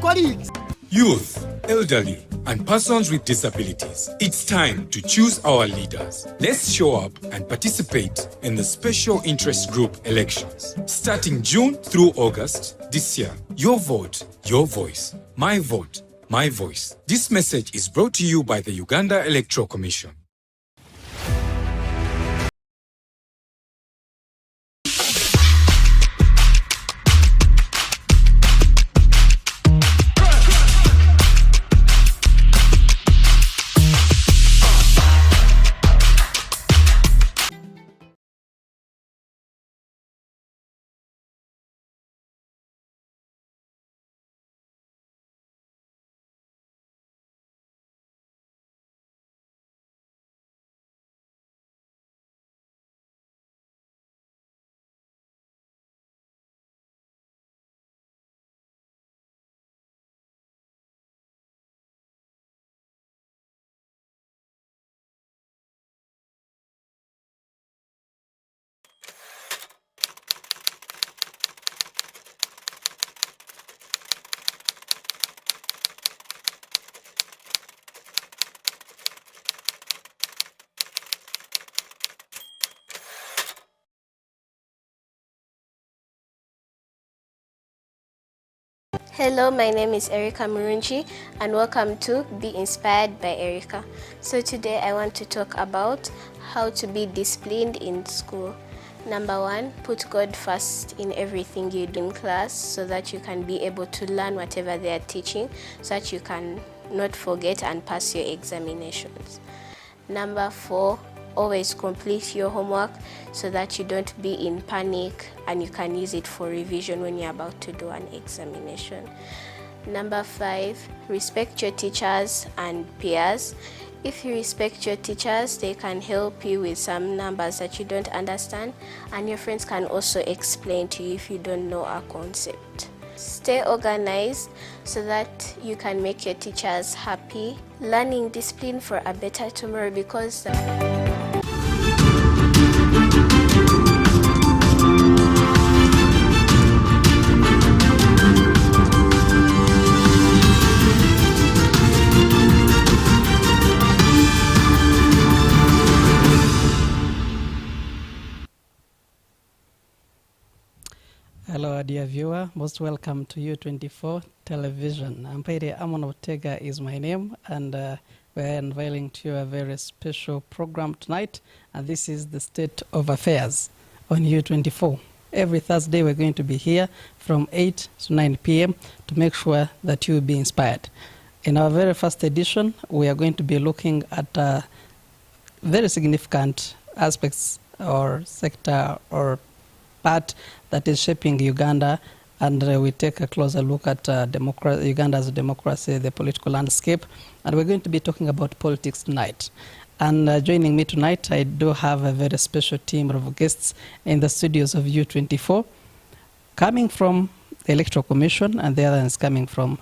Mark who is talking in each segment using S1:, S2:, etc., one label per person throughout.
S1: Colleagues,
S2: youth, elderly, and persons with disabilities. It's time to choose our leaders. Let's show up and participate in the special interest group elections. Starting June through August this year. Your vote, your voice. My vote, my voice. This message is brought to you by the Uganda Electoral Commission.
S3: Hello, my name is Erica Murunji and welcome to Be Inspired by Erica. So today I want to talk about how to be disciplined in school. Number one, put God first in everything you do in class so that you can be able to learn whatever they are teaching so that you can not forget and pass your examinations. Number four, always complete your homework so that you don't be in panic and you can use it for revision when you're about to do an examination. Number five, respect your teachers and peers. If you respect your teachers, they can help you with some numbers that you don't understand, and your friends can also explain to you if you don't know a concept. Stay organized so that you can make your teachers happy. Learning discipline for a better tomorrow, because
S4: Hello, dear viewer. Most welcome to U24 Television. Ampere Amon Ortega is my name, and we're unveiling to you a very special program tonight. And this is the State of Affairs on U24. Every Thursday, we're going to be here from 8 to 9 p.m. to make sure that you will be inspired. In our very first edition, we are going to be looking at very significant aspects or sector or part that is shaping Uganda, and we take a closer look at Uganda's democracy, the political landscape, and we're going to be talking about politics tonight. And joining me tonight, I do have a very special team of guests in the studios of U24, coming from the Electoral Commission, and the other is coming from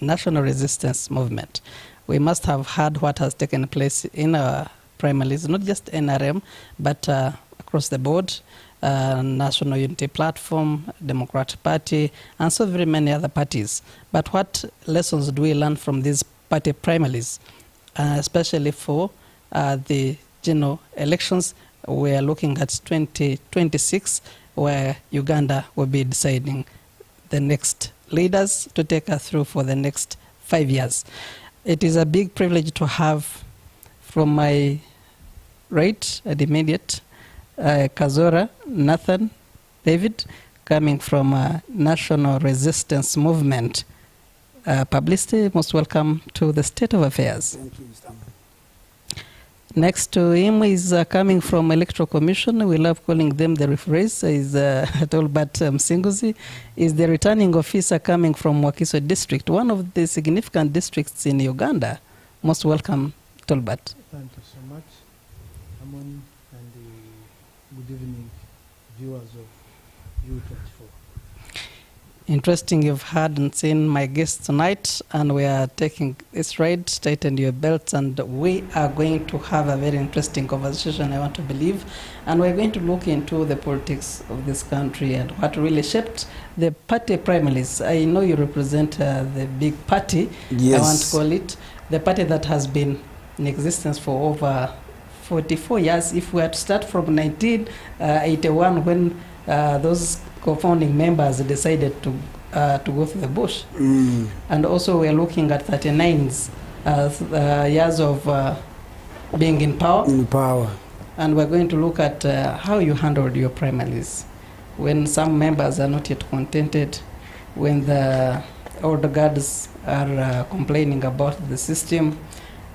S4: National Resistance Movement. We must have heard what has taken place in our primaries, not just NRM, but across the board. National Unity Platform, Democratic Party, and so very many other parties. But what lessons do we learn from these party primaries, especially for the general elections? We are looking at 2026, where Uganda will be deciding the next leaders to take us through for the next 5 years. It is a big privilege to have from my right and immediate Kazora, Nathan, David, coming from National Resistance Movement. Publicity, most welcome to the State of Affairs.
S1: thank you, Mr.
S4: Next to him is coming from Electoral Commission. We love calling them the referees. Is Tolbert Msinguzi, is the returning officer coming from Wakiso District, one of the significant districts in Uganda. Most welcome, Tolbert.
S5: Thank you so much, Amon, and good evening, viewers of U24.
S4: Interesting you've heard and seen my guests tonight, and we are taking this ride, tighten your belts, and we are going to have a very interesting conversation, I want to believe, and we're going to look into the politics of this country and what really shaped the party primaries. I know you represent the big party,
S1: Yes.
S4: I want to call it, the party that has been in existence for over 44 years. If we had to start from 1981 when those co-founding members decided to go to the bush. And also we're looking at 39 years of being in power.
S1: In power.
S4: And we're going to look at how you handled your primaries. When some members are not yet contented, when the older guards are complaining about the system,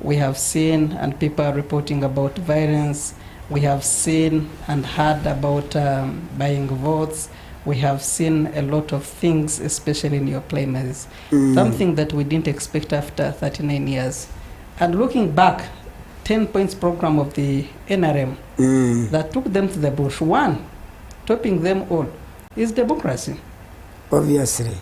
S4: we have seen and people are reporting about violence. We have seen and heard about buying votes. We have seen a lot of things, especially in your primaries. Something that we didn't expect after 39 years. And looking back, 10 points program of the NRM that took them to the bush. One, topping them all, is democracy.
S1: Obviously.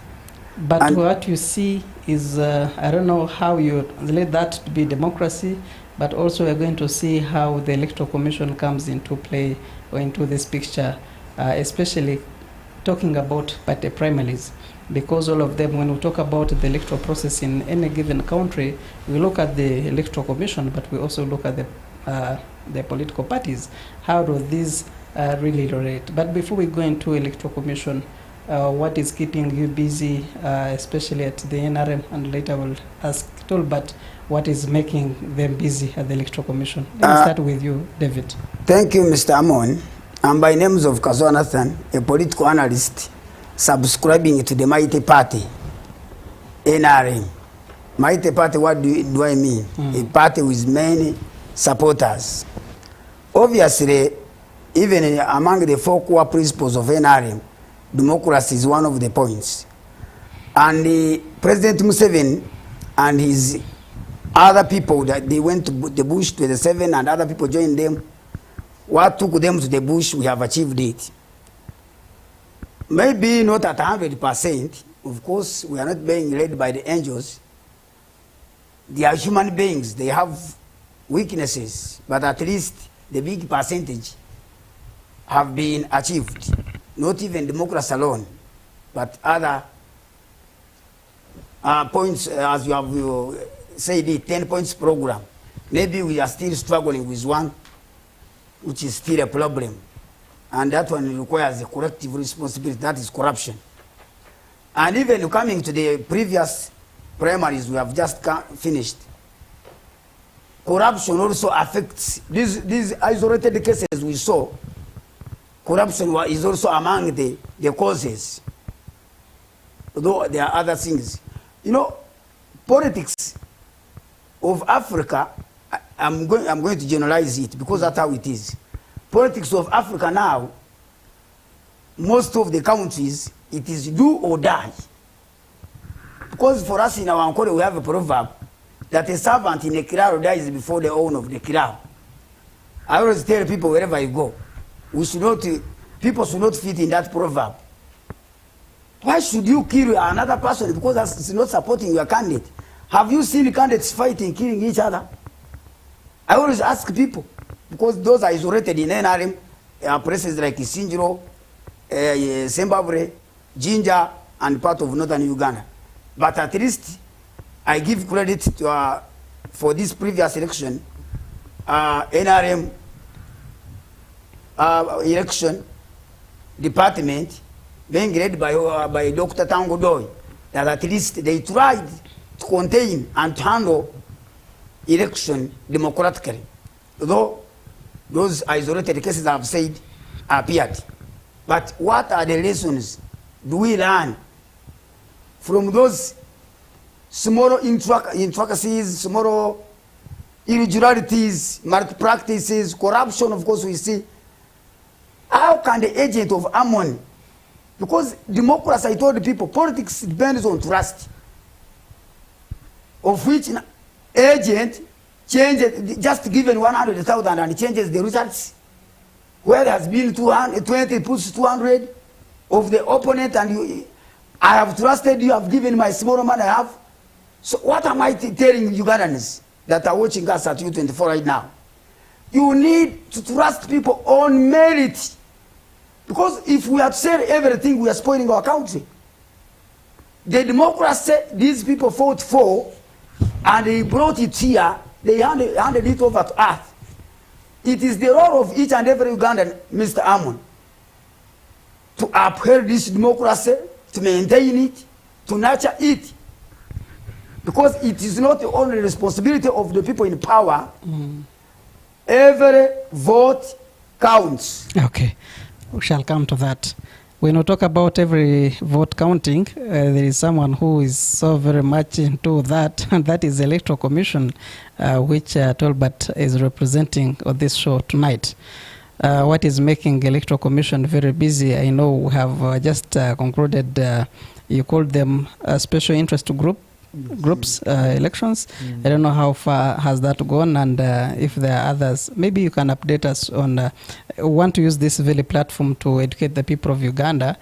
S4: But
S1: And
S4: what you see is, I don't know how you let that to be democracy, but also we're going to see how the Electoral Commission comes into play or into this picture, especially talking about party primaries. Because all of them, when we talk about the electoral process in any given country, we look at the Electoral Commission, but we also look at the political parties. How do these really relate? But before we go into Electoral Commission, what is keeping you busy, especially at the NRM, and later we'll ask Tolbert what is making them busy at the Electoral Commission. Let me start with you, David.
S1: thank you, Mr. Amon. I'm by names of Kazo Nathan, a political analyst, subscribing to the Mighty Party, NRM. Mighty Party, what do I mean? A party with many supporters. Obviously, even among the four core principles of NRM, democracy is one of the points. And President Museveni and his other people, that they went to the bush 27 and other people joined them. What took them to the bush, we have achieved it. Maybe not at 100%. Of course, we are not being led by the angels. They are human beings. They have weaknesses. But at least the big percentage have been achieved. Not even democracy alone, but other points, as you have said, the 10 points program. Maybe we are still struggling with one, which is still a problem. And that one requires a collective responsibility, that is corruption. And even coming to the previous primaries we have just finished, corruption also affects these isolated cases we saw. Corruption is also among the causes, though there are other things. You know, politics of Africa, I'm going to generalize it because that's how it is. Politics of Africa now, most of the countries, it is do or die. Because for us in our Ankole, we have a proverb that a servant in a kiraro dies before the owner of the kiraro. I always tell people wherever you go, we should not, people should not fit in that proverb. Why should you kill another person because that's not supporting your candidate? Have you seen candidates fighting, killing each other? I always ask people, because those are isolated in NRM, places like Sinjiro, Zimbabwe, Jinja, and part of northern Uganda. But at least I give credit to, for this previous election, NRM election department being led by Dr. Tango Doi, that at least they tried to contain and handle election democratically. Though those isolated cases I've said appeared. But what are the lessons do we learn from those small intricacies, small irregularities, malpractices, corruption, of course we see? How can the agent of Ammon, because democracy, I told the people, politics depends on trust, of which an agent changes, just given 100,000 and changes the results. Where there has been 220, puts 200 of the opponent, and I have trusted you, I've given my small money I have. So what am I telling Ugandans that are watching us at U24 right now? You need to trust people on merit. Because if we had said everything, we are spoiling our country. The democracy these people fought for, and they brought it here, they handed it over to earth. It is the role of each and every Ugandan, Mr. Amon, to uphold this democracy, to maintain it, to nurture it. Because it is not the only responsibility of the people in power. Every vote counts.
S4: Okay, we shall come to that. When we talk about every vote counting, there is someone who is so very much into that, and that is the Electoral Commission, which Tolbert is representing on this show tonight. What is making the Electoral Commission very busy? I know we have just concluded, you called them a special interest groups elections. I don't know how far has that gone, and if there are others, maybe you can update us on. Want to use this very platform to educate the people of Uganda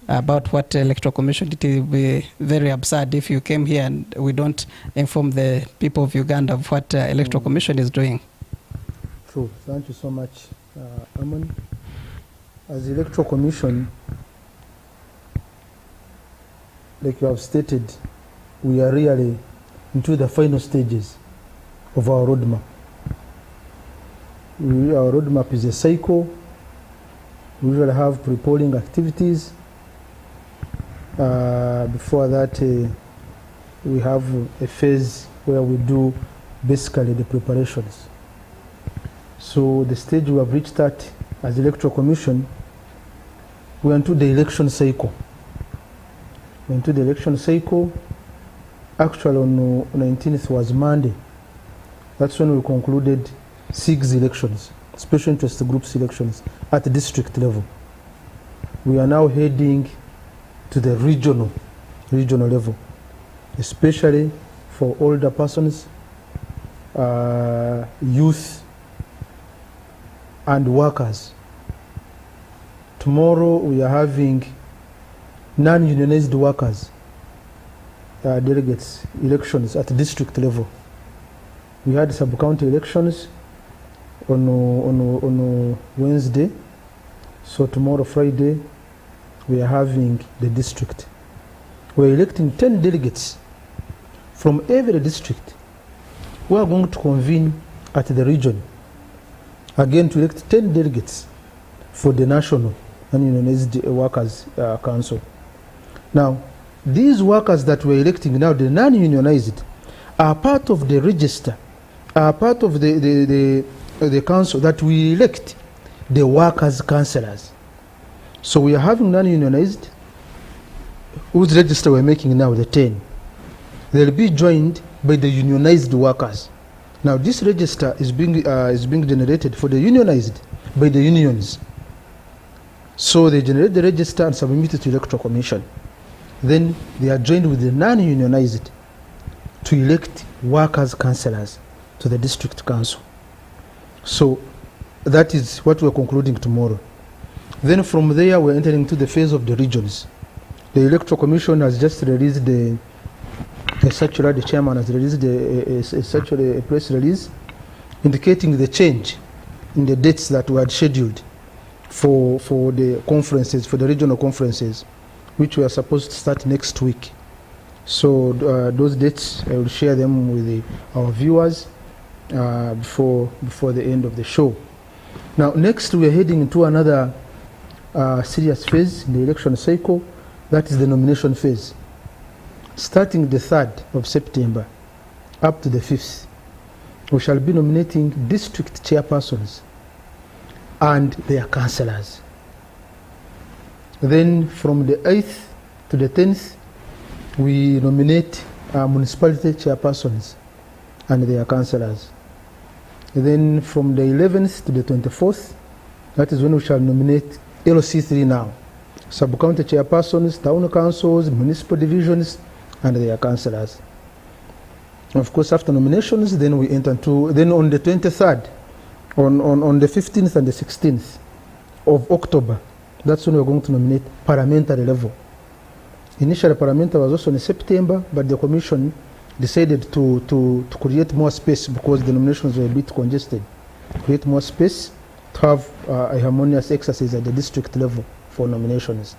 S4: about what Electoral Commission. It will be very absurd if you came here and we don't inform the people of Uganda of what Electoral Commission is doing.
S5: True. Thank you so much, Amon. As the Electoral Commission, like you have stated, we are really into the final stages of our roadmap. Our roadmap is a cycle. We usually have pre-polling activities. Before that, we have a phase where we do basically the preparations. So the stage we have reached at as the Electoral Commission, we are into the election cycle. We are into the election cycle. Actually, on 19th was Monday. That's when we concluded 6 elections, special interest groups elections at the district level. We are now heading to the regional level, especially for older persons, youth, and workers. Tomorrow we are having non-unionized workers delegates elections at the district level. We had sub-county elections on Wednesday, so tomorrow, Friday, we are having the district. We are electing 10 delegates from every district. We are going to convene at the region again to elect 10 delegates for the National Non-Unionized Workers Council. Now, these workers that we're electing now, the non-unionized, are part of the register, are part of the council that we elect, the workers' councillors. So we are having non-unionized, whose register we're making now, the 10. They'll be joined by the unionized workers. Now this register is being generated for the unionized by the unions. So they generate the register and submit it to the Electoral Commission. Then they are joined with the non-unionized to elect workers' councillors to the district council. So that is what we're concluding tomorrow. Then from there we're entering into the phase of the regions. The Electoral Commission has just released the circular, the chairman has released a press release indicating the change in the dates that were scheduled for the conferences, for the regional conferences, which we are supposed to start next week. So those dates, I will share them with our viewers before the end of the show. Now next we are heading into another serious phase in the election cycle, that is the nomination phase. Starting the 3rd of September up to the 5th, we shall be nominating district chairpersons and their councillors. Then from the 8th to the 10th, we nominate municipality chairpersons and their councillors. Then from the 11th to the 24th, that is when we shall nominate LC3 now, sub-county chairpersons, town councils, municipal divisions, and their councillors. Of course, after nominations, then we enter into, then on the 23rd, on the 15th and the 16th of October, that's when we're going to nominate parliamentary level. Initially, Parliament was also in September, but the Commission decided to create more space because the nominations were a bit congested. Create more space to have a harmonious exercise at the district level for nominations.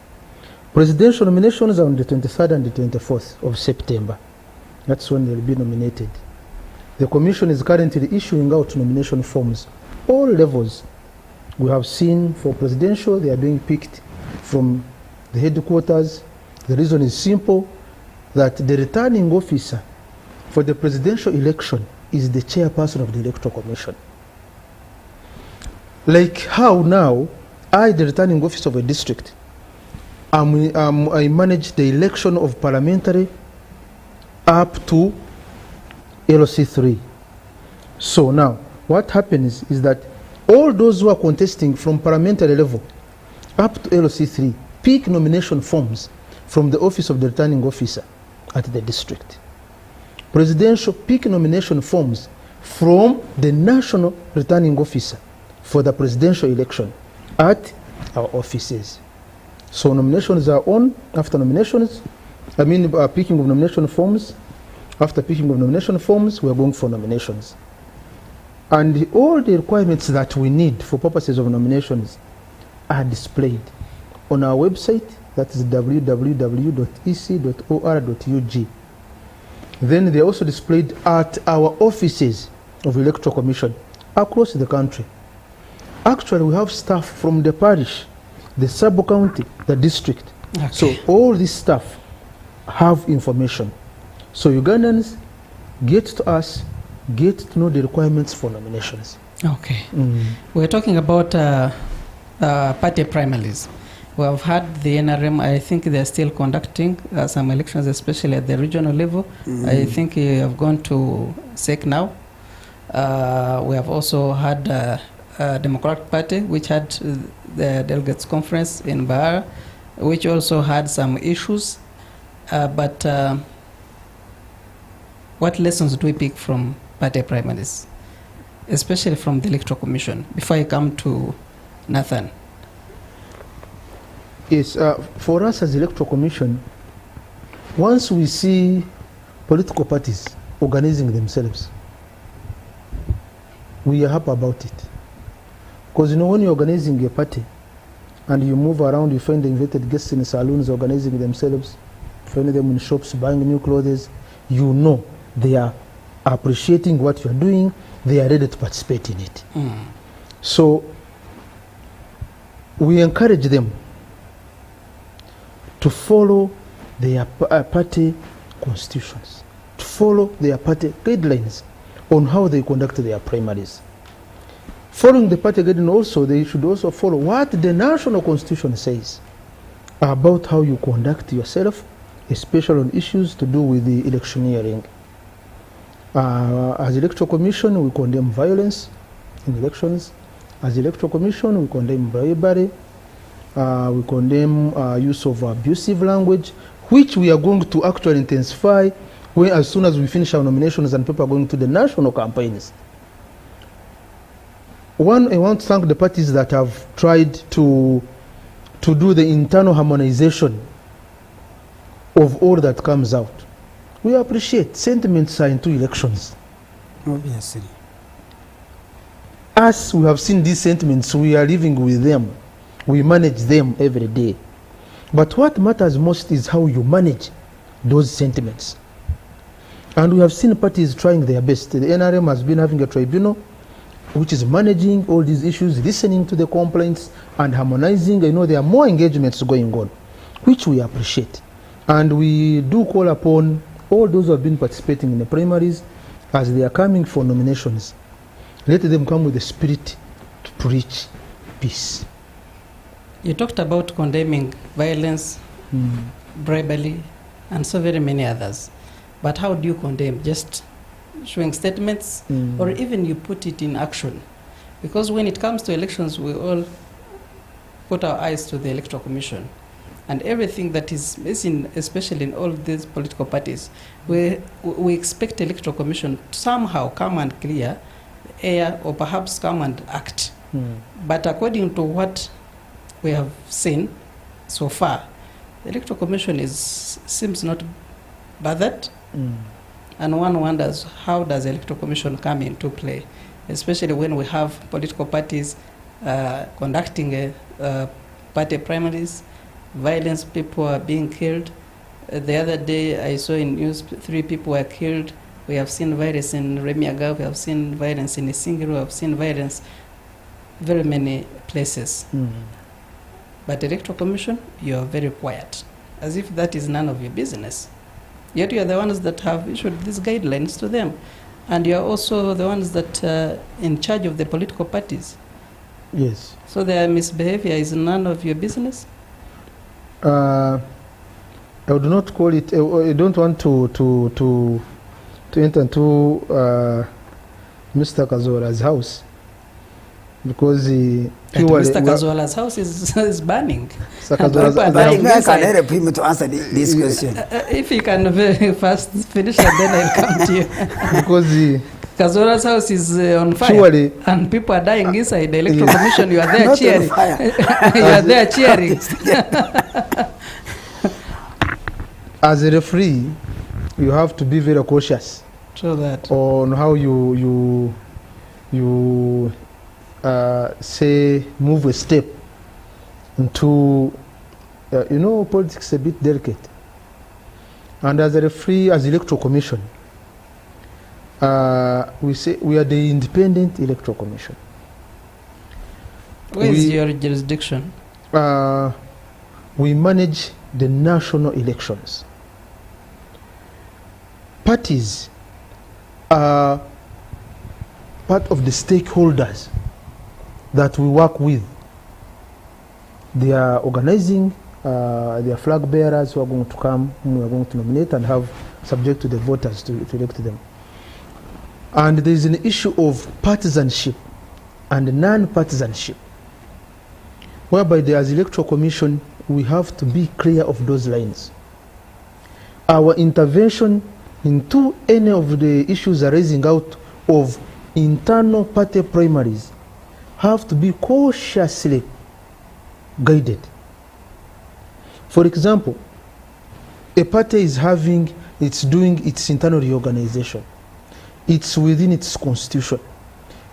S5: Presidential nominations are on the 23rd and the 24th of September. That's when they'll be nominated. The Commission is currently issuing out nomination forms, all levels. We have seen for presidential, they are being picked from the headquarters. The reason is simple, that the returning officer for the presidential election is the chairperson of the Electoral Commission. Like how now, I, the returning officer of a district, I manage the election of parliamentary up to LC3. So now, what happens is that all those who are contesting from parliamentary level up to LC3 pick nomination forms from the office of the returning officer at the district. Presidential pick nomination forms from the national returning officer for the presidential election at our offices. So nominations are on. After nominations, picking of nomination forms. After picking of nomination forms, we are going for nominations. And all the requirements that we need for purposes of nominations are displayed on our website, that is www.ec.or.ug. Then they are also displayed at our offices of Electoral Commission across the country. Actually, we have staff from the parish, the sub-county, the district.
S4: Okay.
S5: So all this staff have information. So Ugandans get to us, get to know the requirements for nominations.
S4: Okay. We're talking about party primaries. We have had the NRM, I think they're still conducting some elections, especially at the regional level. I think we have gone to SEC now. We have also had Democratic Party, which had the delegates conference in Bahara, which also had some issues. But what lessons do we pick from party primaries, especially from the Electoral Commission? Before I come to Nathan.
S5: Yes, for us as Electoral Commission, once we see political parties organizing themselves, we are happy about it. Because when you're organizing a party and you move around, you find the invited guests in saloons organizing themselves, find them in shops buying new clothes, you know they are appreciating what you're doing, they are ready to participate in it. So we encourage them to follow their party constitutions, to follow their party guidelines on how they conduct their primaries. Following the party guidelines also, they should also follow what the national constitution says about how you conduct yourself, especially on issues to do with the electioneering. As Electoral Commission, we condemn violence in elections. As Electoral Commission, we condemn bribery. We condemn use of abusive language, which we are going to actually intensify as soon as we finish our nominations and people are going to the national campaigns. One, I want to thank the parties that have tried to do the internal harmonization of all that comes out. We appreciate sentiments are into elections.
S1: Obviously.
S5: As we have seen these sentiments, we are living with them. We manage them every day. But what matters most is how you manage those sentiments. And we have seen parties trying their best. The NRM has been having a tribunal which is managing all these issues, listening to the complaints and harmonizing. I know there are more engagements going on, which we appreciate. And we do call upon all those who have been participating in the primaries as they are coming for nominations. Let them come with the spirit to preach peace.
S4: You talked about condemning violence, bribery, and so very many others. But how do you condemn? Just showing statements, or even you put it in action? Because when it comes to elections, we all put our eyes to the Electoral Commission. And everything that is missing, especially in all these political parties, we expect the Electoral Commission to somehow come and clear the air, or perhaps come and act. But according to what we have seen so far, the Electoral Commission seems not bothered.
S5: Mm.
S4: And one wonders, how does the Electoral Commission come into play, especially when we have political parties conducting party primaries, violence, people are being killed. The other day I saw in news 3 people were killed. We have seen violence in Remiaga, we have seen violence in Isingiro, we have seen violence very many places.
S5: Mm.
S4: But the Electoral Commission, you are very quiet, as if that is none of your business. Yet you are the ones that have issued these guidelines to them. And you are also the ones that are in charge of the political parties.
S5: Yes.
S4: So their misbehavior is none of your business?
S5: I would not call it, I don't want to enter into Mr. Kazora's house, because
S4: Mr. Kazola's house is burning.
S5: Mr. Kazora's
S1: But I can help him to answer this question.
S4: If you can very fast finish it, then I'll come to you.
S5: because
S4: Kazola's house is on fire,
S5: surely,
S4: and people are dying inside the Electoral Commission. You are there
S1: Not on
S4: cheering.
S1: fire.
S4: You are there cheering.
S5: as a referee, you have to be very cautious
S4: True that.
S5: on how you say move a step into politics is a bit delicate, and as a referee, as Electoral Commission, we say we are the independent Electoral Commission.
S4: Where is your jurisdiction?
S5: We manage the national elections. Parties are part of the stakeholders that we work with. They are organizing their flag bearers who are going to come, whom we are going to nominate and have subject to the voters to elect them. And there is an issue of partisanship and non-partisanship, whereby there as Electoral Commission we have to be clear of those lines. Our intervention into any of the issues arising out of internal party primaries have to be cautiously guided. For example, a party is doing its internal reorganization. It's within its constitution.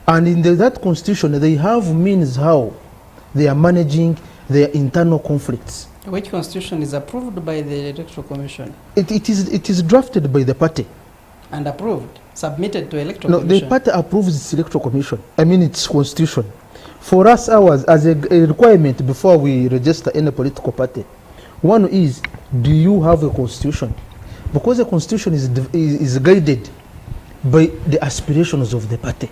S5: And in that constitution, they have means how they are managing their internal conflicts.
S4: Which constitution is approved by the Electoral Commission?
S5: It is drafted by the party.
S4: And approved, submitted to Electoral
S5: No,
S4: Commission?
S5: the party approves its Electoral Commission. I mean its constitution. For us, ours, as a requirement before we register any political party, one is, do you have a constitution? Because the constitution is guided by the aspirations of the party,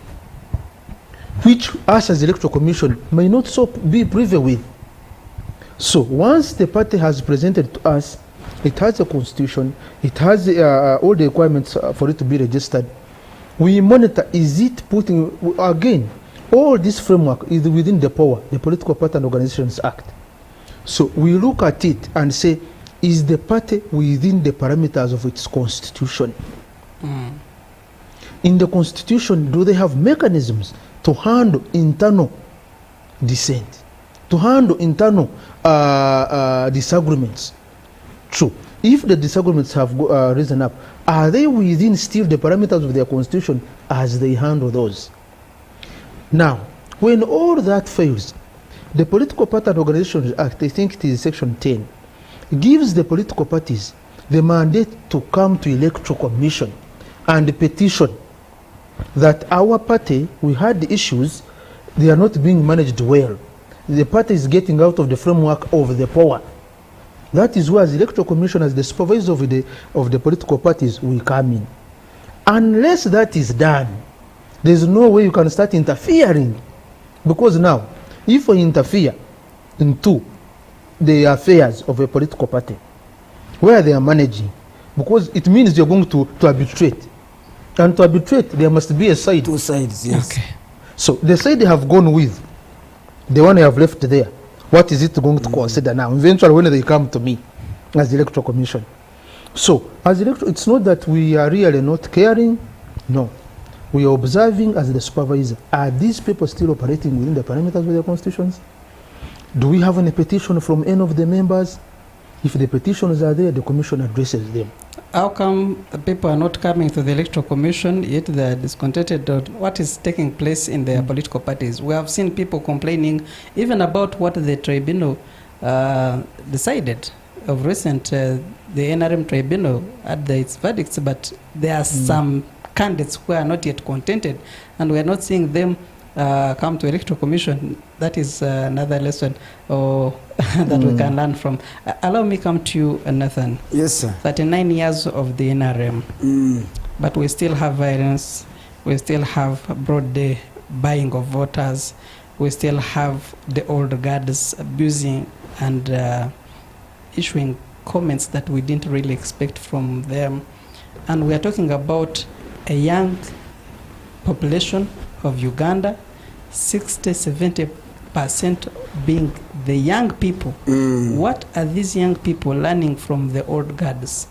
S5: which us as Electoral Commission may not so be privy with. So once the party has presented to us, it has a constitution, it has all the requirements for it to be registered, we monitor, is it putting, again, all this framework is within the power, the Political Party and Organizations Act. So we look at it and say, is the party within the parameters of its constitution?
S4: Mm.
S5: In the constitution, do they have mechanisms to handle internal dissent, to handle internal disagreements? True. If the disagreements have risen up, are they within still the parameters of their constitution as they handle those? Now, when all that fails, the Political Party and Organizations Act, I think it is section 10, gives the political parties the mandate to come to Electoral Commission and petition that our party, we had the issues, they are not being managed well. The party is getting out of the framework of the power. That is where the Electoral Commission, as the supervisor of the political parties, will come in. Unless that is done, there is no way you can start interfering. Because now, if we interfere into the affairs of a political party, where they are managing, because it means you're going to arbitrate. And to arbitrate, there must be a side.
S1: Two sides, yes.
S4: Okay.
S5: So the side they have gone with, the one they have left there, what is it going to consider now? Eventually, when they come to me as the Electoral Commission. So, as electoral, it's not that we are really not caring. No. We are observing as the supervisor. Are these people still operating within the parameters of their constitutions? Do we have any petition from any of the members? If the petitions are there, the commission addresses them.
S4: How come the people are not coming to the electoral commission, yet they are discontented on what is taking place in their political parties? We have seen people complaining even about what the tribunal decided of recent. The NRM tribunal had its verdicts, but there are some candidates who are not yet contented, and we are not seeing them come to electoral commission. That is another lesson that we can learn from. Allow me come to you, Nathan.
S1: Yes, sir.
S4: 39 years of the NRM, but we still have violence. We still have broad day buying of voters. We still have the old guards abusing and issuing comments that we didn't really expect from them. And we are talking about a young population of Uganda, 60–70% being the young people. What are these young people learning from the old guards?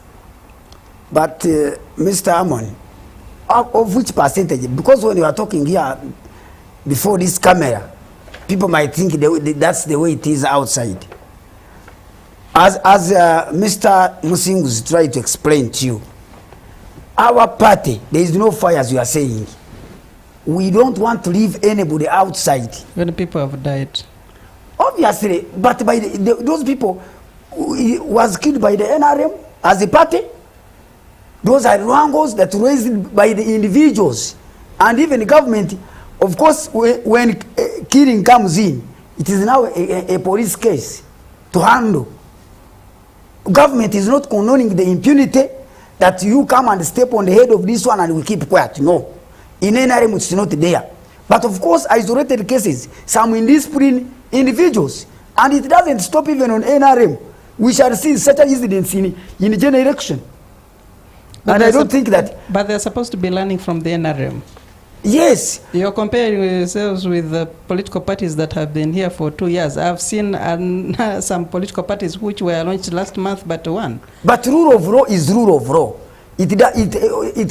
S1: But Mr. Amon, of which percentage? Because when you are talking here before this camera, people might think that's the way it is outside. As Mr. Musingus tried to explain to you, our party, there is no fire, as you are saying. We don't want to leave anybody outside.
S4: When people have died.
S1: Obviously, but by those people was killed by the NRM as a party. Those are wrongles that were raised by the individuals and even the government. Of course, when killing comes in, it is now a police case to handle. Government is not condoning the impunity that you come and step on the head of this one and we keep quiet. No. In NRM, it's not there. But of course, isolated cases, some indisciplined individuals, and it doesn't stop even on NRM. We shall see such incidents in the general election.
S4: But
S1: and I don't think that...
S4: But they're supposed to be learning from the NRM.
S1: Yes.
S4: You're comparing yourselves with the political parties that have been here for 2 years. I've seen some political parties which were launched last month, but one.
S1: But rule of law is rule of law. It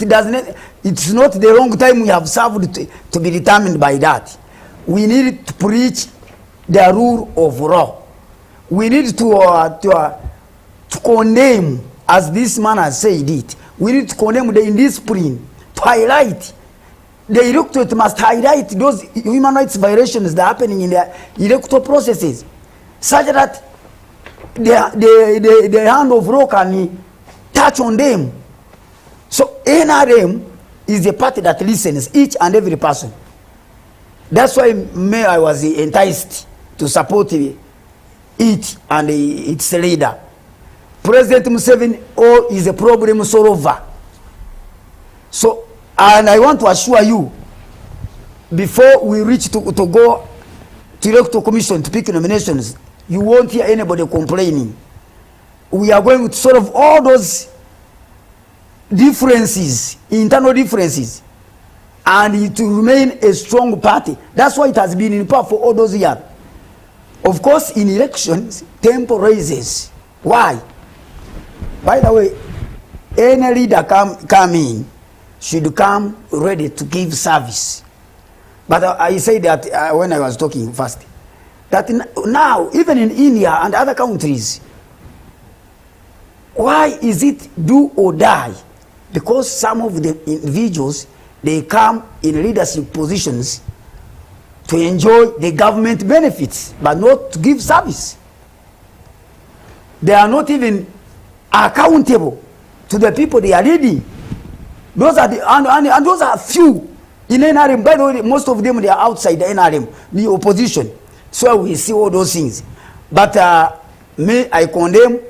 S1: doesn't. It's not the wrong time we have served to be determined by that. We need to preach the rule of law. We need to condemn, as this man has said it. We need to condemn the indiscipline, to highlight. The electorate must highlight those human rights violations that are happening in the electoral processes, such that the hand of law can touch on them. So NRM is a party that listens each and every person. That's why I was enticed to support it and its leader. President Museveni is a problem solver. So, and I want to assure you, before we reach to go to electoral commission to pick nominations, you won't hear anybody complaining. We are going to solve all those differences, internal differences, and it will remain a strong party. That's why it has been in power for all those years. Of course, in elections, tempo raises. Why? By the way, any leader come in should come ready to give service. But I say that when I was talking first, that now, even in India and other countries, why is it do or die? Because some of the individuals, they come in leadership positions to enjoy the government benefits, but not to give service. They are not even accountable to the people they are leading. Those are and those are few in NRM. By the way, most of them, they are outside the NRM, the opposition. So we see all those things. But me, I condemn.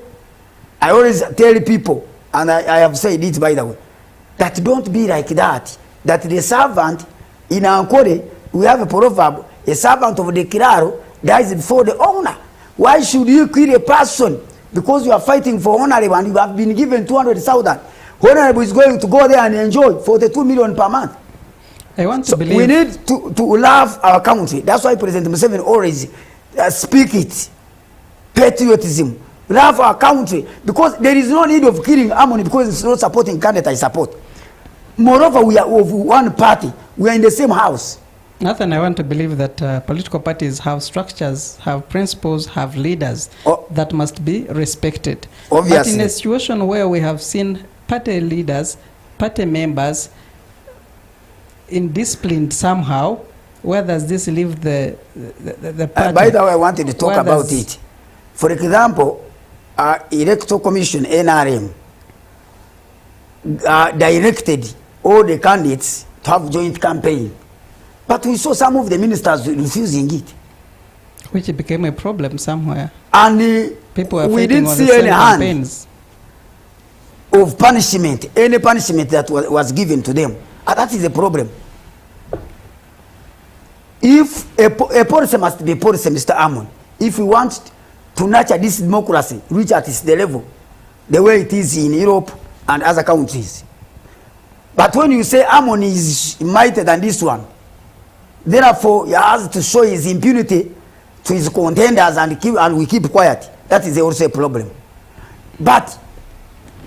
S1: I always tell people, and I have said it, by the way, that don't be like that. That the servant in Ankole, we have a proverb, a servant of the Kiraro dies before the owner. Why should you kill a person because you are fighting for honorable and you have been given 200,000? Honorable is going to go there and enjoy 42 million per month.
S4: I want to believe.
S1: We need to love our country. That's why President Museveni always speak it. Patriotism. Love our country. Because there is no need of killing Harmony because it's not supporting candidate I support. Moreover, we are of one party. We are in the same house.
S4: Nathan, I want to believe that political parties have structures, have principles, have leaders that must be respected.
S1: Obviously.
S4: But in a situation where we have seen party leaders, party members indisciplined somehow, where does this leave the party?
S1: By the way, I wanted to talk about it. For example, Electoral Commission, NRM, directed all the candidates to have joint campaign. But we saw some of the ministers refusing it.
S4: Which became a problem somewhere.
S1: And
S4: people are
S1: we didn't
S4: on
S1: see
S4: the
S1: any hand
S4: campaigns
S1: of punishment, any punishment that was given to them. And that is a problem. If a policy must be a policy, Mr. Amon, if we want to nurture this democracy, reach at the level, the way it is in Europe and other countries. But when you say Amon is mightier than this one, therefore he has to show his impunity to his contenders and we keep quiet. That is also a problem. But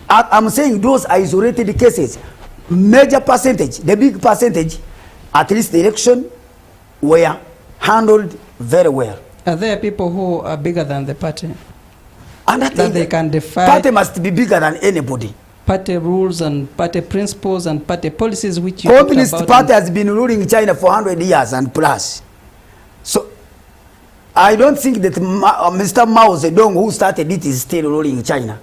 S1: I'm saying those isolated cases, major percentage, the big percentage, at least the election were handled very well.
S4: Are there people who are bigger than the party?
S1: And
S4: that they can defy
S1: party must be bigger than anybody.
S4: Party rules and party principles and party policies which you
S1: Communist Party has been ruling China for 100 years and plus. So I don't think that Mr. Mao Zedong, who started it, is still ruling China.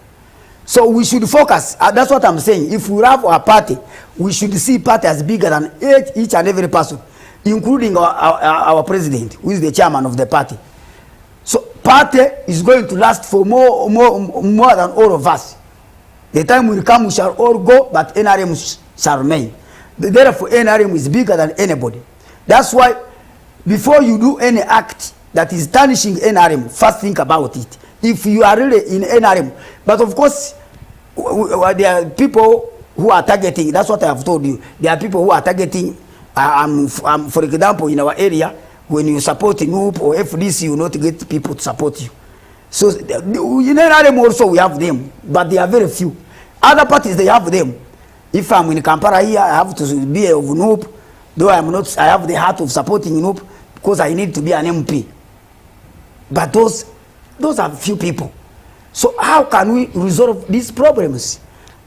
S1: So we should focus. That's what I'm saying. If we have our party, we should see party as bigger than each and every person, including our president, who is the chairman of the party. So party is going to last for more than all of us. The time will come, we shall all go, but NRM shall remain. Therefore, NRM is bigger than anybody. That's why before you do any act that is tarnishing NRM, first think about it. If you are really in NRM. But of course, there are people who are targeting, that's what I have told you. There are people who are targeting, for example, in our area, when you support NUP or FDC, you not get people to support you. So in NRM also we have them, but they are very few. Other parties, they have them. If I'm in Kampala here, I have to be of NUP, though I'm not, I have the heart of supporting NUP because I need to be an MP. But those are few people. So how can we resolve these problems?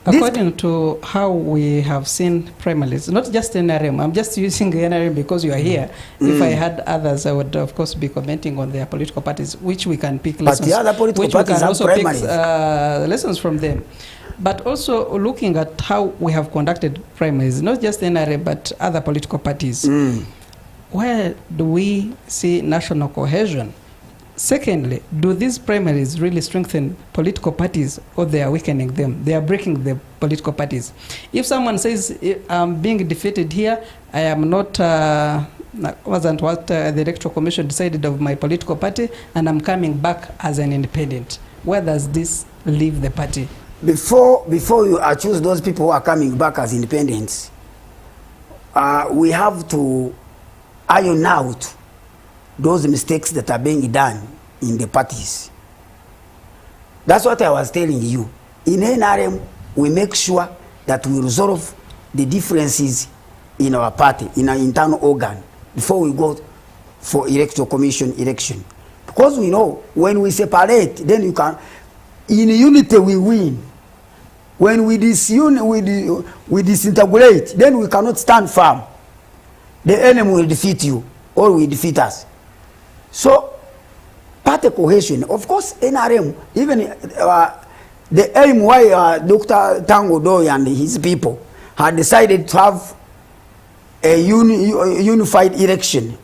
S4: According to how we have seen primaries, not just NRM, I'm just using NRM because you are here. If I had others, I would of course be commenting on their political parties, which we can pick lessons.
S1: But the other political
S4: which
S1: parties
S4: we can
S1: have
S4: also
S1: primaries.
S4: pick lessons from them. But also looking at how we have conducted primaries, not just NRM, but other political parties. Where do we see national cohesion? Secondly, do these primaries really strengthen political parties or they are weakening them? They are breaking the political parties. If someone says, I'm being defeated here, I am not, wasn't what the Electoral Commission decided of my political party, and I'm coming back as an independent, where does this leave the party?
S1: Before you choose those people who are coming back as independents, we have to iron out those mistakes that are being done in the parties. That's what I was telling you. In NRM, we make sure that we resolve the differences in our party, in our internal organ, before we go for Electoral Commission election. Because we know when we separate, then you can, in unity we win. When we disintegrate, then we cannot stand firm. The enemy will defeat you or will defeat us. So, party cohesion, of course, NRM, even the aim why Dr. Tango Doi and his people had decided to have a unified election,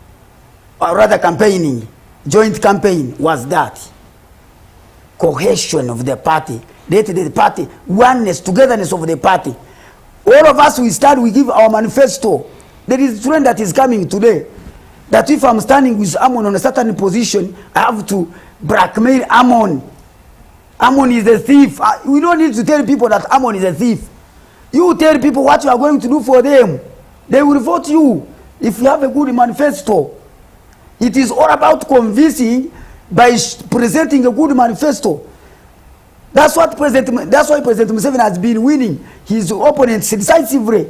S1: or rather campaigning, joint campaign, was that cohesion of the party, the party, oneness, togetherness of the party. All of us, we give our manifesto. There is a trend that is coming today, that if I'm standing with Ammon on a certain position, I have to blackmail Ammon. Ammon is a thief. We don't need to tell people that Ammon is a thief. You tell people what you are going to do for them. They will vote you if you have a good manifesto. It is all about convincing by presenting a good manifesto. That's why President Museveni has been winning his opponents decisively.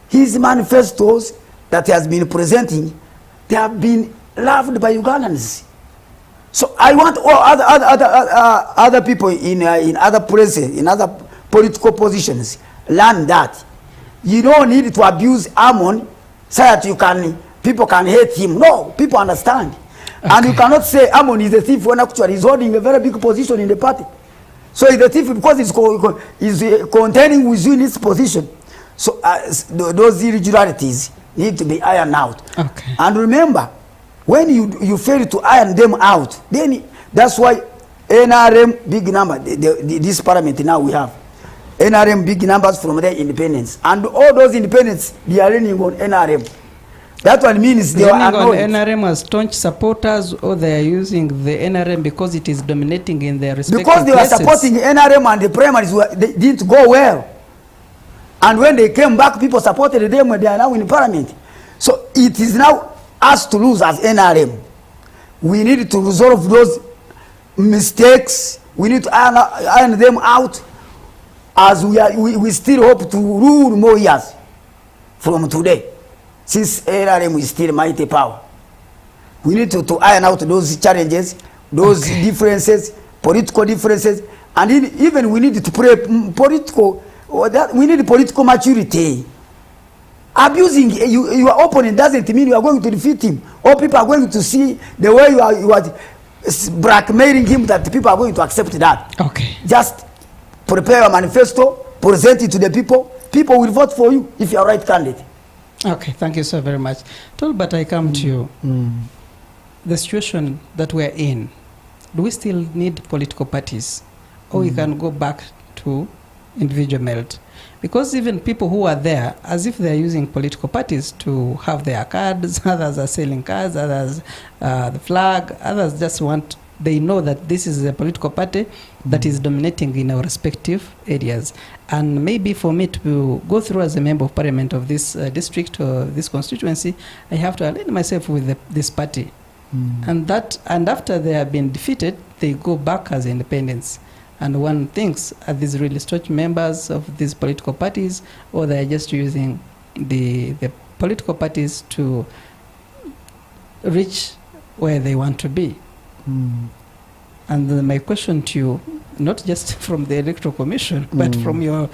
S1: His manifestos that he has been presenting they have been loved by Ugandans. So I want all other people in other places, in other political positions, learn that you don't need to abuse Ammon so that people can hate him. No, people understand. Okay. And you cannot say Ammon is a thief when actually he's holding a very big position in the party. So he's a thief because he's containing within his position. So those irregularities need to be ironed out.
S4: Okay.
S1: And remember, when you fail to iron them out, then that's why NRM big number, this parliament now we have NRM big numbers from their independence, and all those independents they are running on NRM. That one means they are
S4: on NRM as staunch supporters, or they are using the NRM because it is dominating in their respective
S1: because they
S4: places.
S1: were supporting NRM and the primaries they didn't go well, and when they came back, people supported them when they are now in parliament. So it is now us to lose as NRM. We need to resolve those mistakes. We need to iron them out, as we still hope to rule more years from today, since NRM is still mighty power. We need to iron out those challenges, those differences, political differences, and even we need to play political. We need political maturity. Abusing your opponent doesn't mean you are going to defeat him, or people are going to see the way you are blackmailing him that people are going to accept that.
S4: Okay.
S1: Just prepare a manifesto, present it to the people. People will vote for you if you are right candidate.
S4: Okay, thank you so very much. Tolbert, I come to you. The situation that we're in, do we still need political parties, or we can go back to individual merit? Because even people who are there, as if they're using political parties to have their cards, others are selling cards, others the flag, others just want, they know that this is a political party that is dominating in our respective areas. And maybe for me to go through as a member of parliament of this district or this constituency, I have to align myself with this party. And after they have been defeated, they go back as independents. And one thinks, are these really staunch members of these political parties, or they're just using the political parties to reach where they want to be? And then my question to you, not just from the Electoral Commission, but from your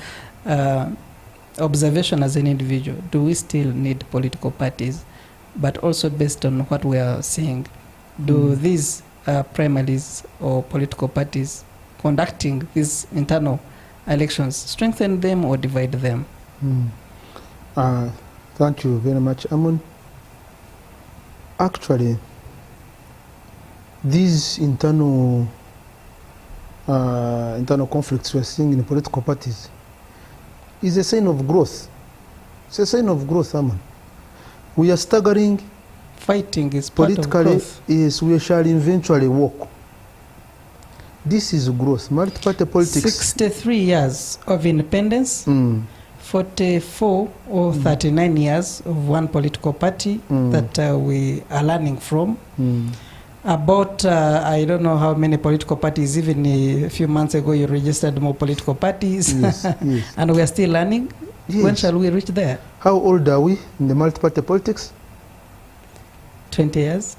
S4: observation as an individual, do we still need political parties? But also based on what we are seeing, do these primaries or political parties conducting these internal elections strengthen them or divide them?
S5: Thank you very much, Ammon. Actually, these internal conflicts we're seeing in the political parties is a sign of growth. It's a sign of growth, Ammon. We are staggering.
S4: Fighting is part of
S5: politically,
S4: growth.
S5: yes, we shall eventually walk. This is growth. Multi-party politics.
S4: 63 years of independence, 44 or 39 years of one political party that we are learning from. About, I don't know how many political parties, even a few months ago you registered more political parties.
S5: Yes.
S4: And we are still learning.
S5: Yes.
S4: When shall we reach there?
S5: How old are we in the multi-party politics?
S4: 20 years.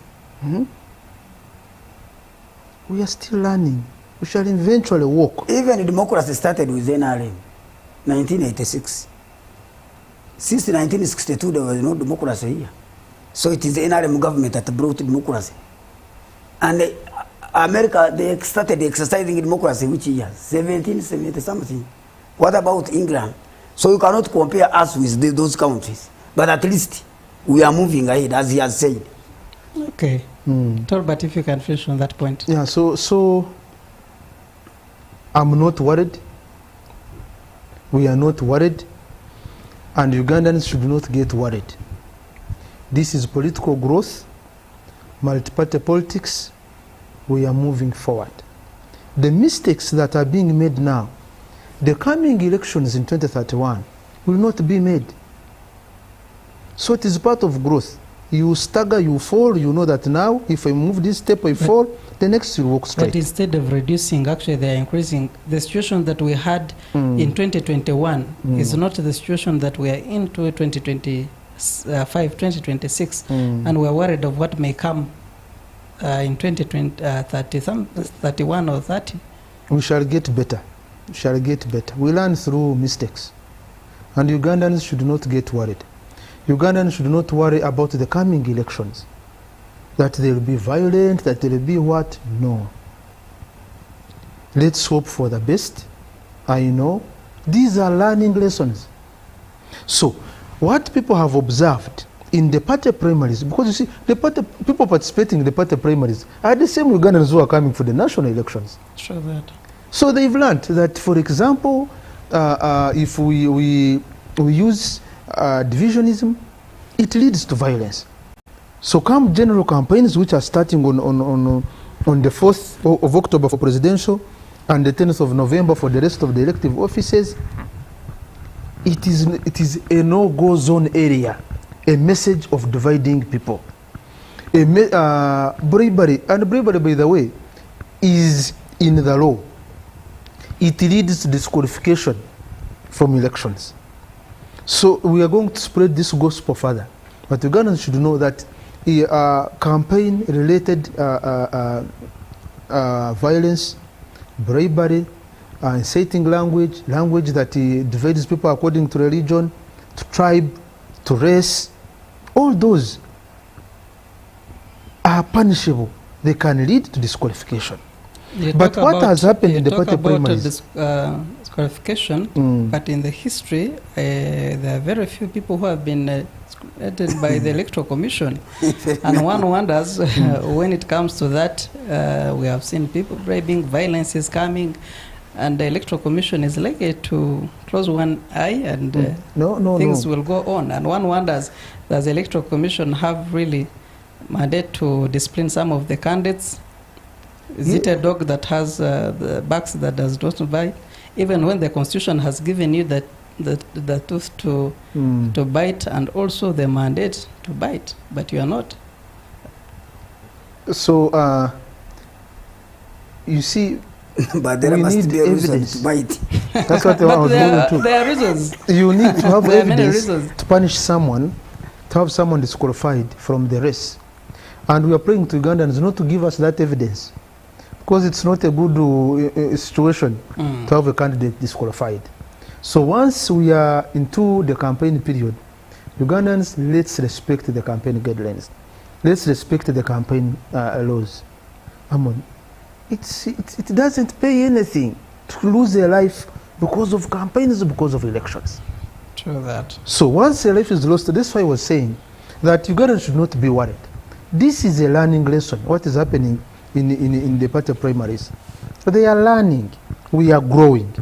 S5: We are still learning. We shall eventually walk.
S1: Even democracy started with NRM, 1986. Since 1962, there was no democracy here. So it is the NRM government that brought democracy. And America, they started exercising democracy which year? 1770 something. What about England? So you cannot compare us with those countries. But at least we are moving ahead, as he has said.
S4: Okay. Tolbert, if you can finish on that point.
S5: Yeah, so I'm not worried. We are not worried. And Ugandans should not get worried. This is political growth, multi-party politics. We are moving forward. The mistakes that are being made now, the coming elections in 2031 will not be made. So it is part of growth. You stagger, you fall, you know that now, if I move this step, I fall, the next you walk straight.
S4: But instead of reducing, actually they are increasing. The situation that we had in 2021 is not the situation that we are in 2023. 2026, and we're worried of what may come in 31 or 30.
S5: We shall get better. We shall get better. We learn through mistakes. And Ugandans should not get worried. Ugandans should not worry about the coming elections. That they will be violent, that they will be what? No. Let's hope for the best. I know these are learning lessons. So, what people have observed in the party primaries, because you see, the party, people participating in the party primaries are the same Ugandans who are coming for the national elections.
S4: Sure that.
S5: So they've learned that, for example, if we use divisionism, it leads to violence. So come general campaigns, which are starting on the 4th of October for presidential and the 10th of November for the rest of the elective offices, it is a no-go zone area, a message of dividing people. Bribery, and bribery, by the way, is in the law. It leads to disqualification from elections. So we are going to spread this gospel further. But Ugandans should know that campaign-related violence, bribery, inciting language that divides people according to religion, to tribe, to race, all those are punishable. They can lead to disqualification. But what has happened in the party primaries?
S4: Disqualification, but in the history, there are very few people who have been disqualified by the Electoral Commission. And one wonders, when it comes to that, we have seen people bribing, violence is coming, and the Electoral Commission is likely to close one eye and things will go on. And one wonders, does the Electoral Commission have really mandate to discipline some of the candidates? Is it a dog that has the backs that does not bite? Even when the Constitution has given you the tooth to bite and also the mandate to bite, but you are not.
S5: So, you see,
S1: but there must be a reason to bite.
S5: That's what I was going to.
S4: There are reasons.
S5: You need to have
S4: there are many
S5: evidence
S4: reasons
S5: to punish someone, to have someone disqualified from the race. And we are praying to Ugandans not to give us that evidence, because it's not a good situation to have a candidate disqualified. So once we are into the campaign period, Ugandans, let's respect the campaign guidelines. Let's respect the campaign laws. It doesn't pay anything to lose a life because of campaigns, because of elections.
S4: True that.
S5: So once a life is lost, that's why I was saying that Ugandans should not be worried. This is a learning lesson, what is happening in the party primaries. They are learning, we are growing.